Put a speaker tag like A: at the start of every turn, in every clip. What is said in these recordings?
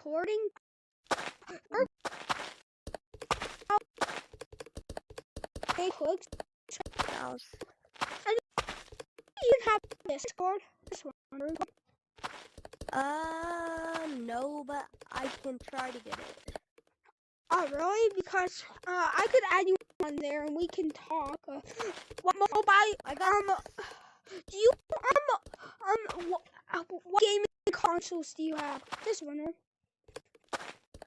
A: recording. Hey, clicks. And you have Discord. Just wondering.
B: No, but I can try to get it.
A: Oh, really? Because I could add you on there and we can talk. What mobile? Do you what gaming consoles do you have? Just wondering.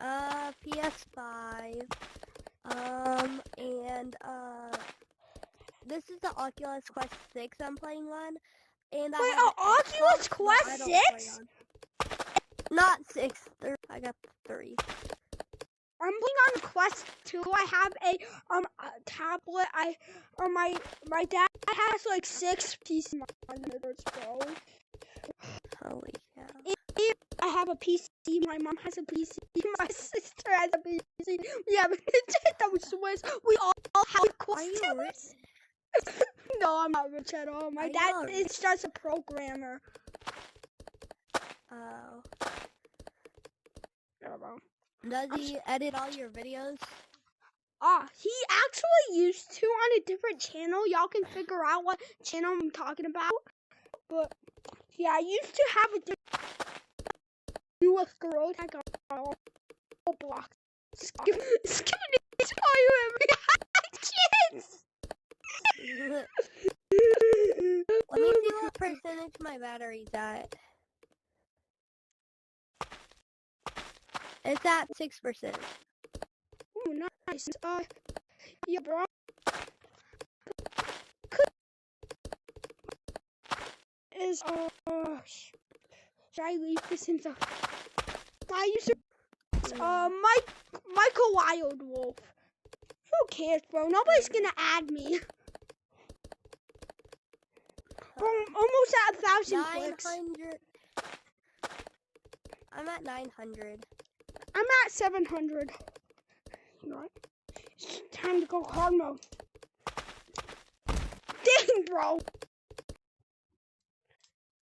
B: PS5. This is the Oculus Quest 6 I'm playing on. And
A: Wait,
B: I have
A: Oculus Quest 6?
B: Not 6. I got 3.
A: I'm playing on Quest 2. I have a tablet. My dad has like 6 PC monitors, bro.
B: Holy cow.
A: I have a PC. My mom has a PC. My sister has a PC. We have a Nintendo Switch. We all have Quest 2. No, I'm not rich at all. My dad is just a programmer.
B: Oh.
A: No, bro.
B: Does he edit all your videos?
A: He actually used to on a different channel. Y'all can figure out what channel I'm talking about. But yeah, I used to have a different with girl tag on block. Skipping it kids.
B: Let me see what percentage my battery's at. It's at 6%.
A: Ooh, nice. Yeah, bro. Should I leave this in the? I used to. Michael Wildwolf. Who cares, bro? Nobody's gonna add me. Bro, I'm almost at 1,000 clicks.
B: 900. I'm at 900.
A: I'm at 700. You know what? It's time to go hard mode. Dang, bro.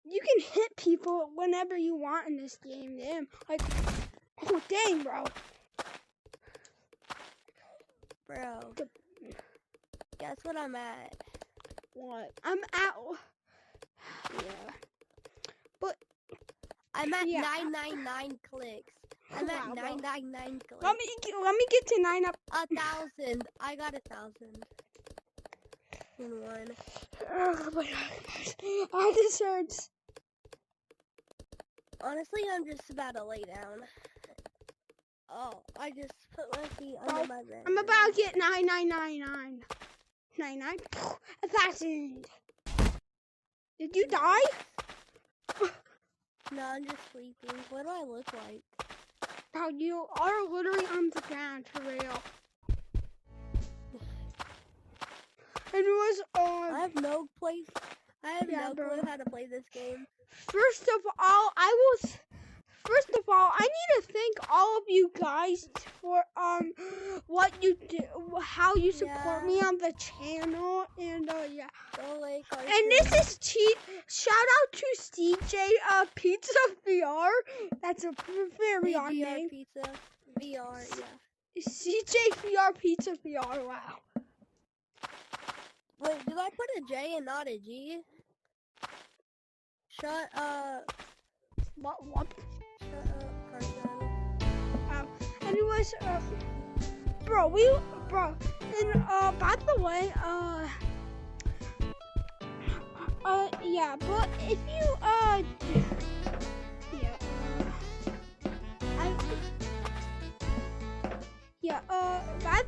A: You can hit people whenever you want in this game. Damn. Like, oh, dang, bro.
B: Bro. Guess what I'm at?
A: What? I'm at. Yeah. But.
B: I'm at 999 clicks. I'm at 999 clicks.
A: Let me get to 9 up.
B: 1,000. I got 1,000. In one.
A: Oh my god. Oh, this hurts.
B: Honestly, I'm just about to lay down. Oh, I just put my feet under my bed.
A: I'm about to get 9999. 99? 1,000. Did you die?
B: No, I'm just sleeping. What do I look like?
A: Oh, you are literally on the ground, for real. And it was,
B: I have no clue how to play this game.
A: First of all, I need to thank all of you guys for, what you do, how you support me on the channel, and, yeah. And this is shout out to CJ, Pizza VR. That's a very odd name.
B: Pizza VR, yeah.
A: CJ VR Pizza VR, wow.
B: Wait, did I put a J and not a G? Shut up.
A: What?
B: Shut up, Carson.
A: Anyways, bro, and, by the way, yeah, but if you, by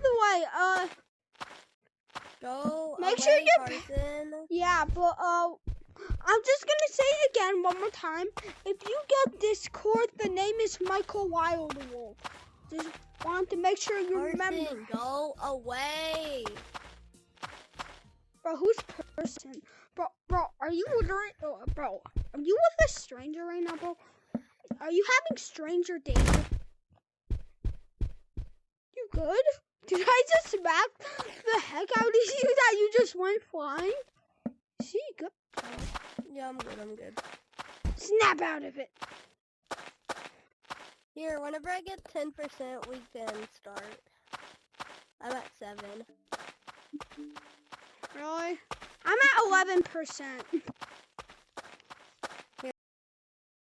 A: the way,
B: go
A: make
B: away,
A: sure you,
B: Carson.
A: yeah, but, I'm just gonna say it again one more time. If you get Discord, the name is Michael Wildwolf. Just want to make sure you remember.
B: Go away.
A: Bro, who's person? Bro, are you literally, bro, are you with a stranger right now, bro? Are you having stranger dating? You good? Did I just smack the heck out of you that you just went flying? Is he good?
B: Yeah, I'm good.
A: Snap out of it.
B: Here, whenever I get 10%, we can start. I'm at 7.
A: Really? I'm at 11%.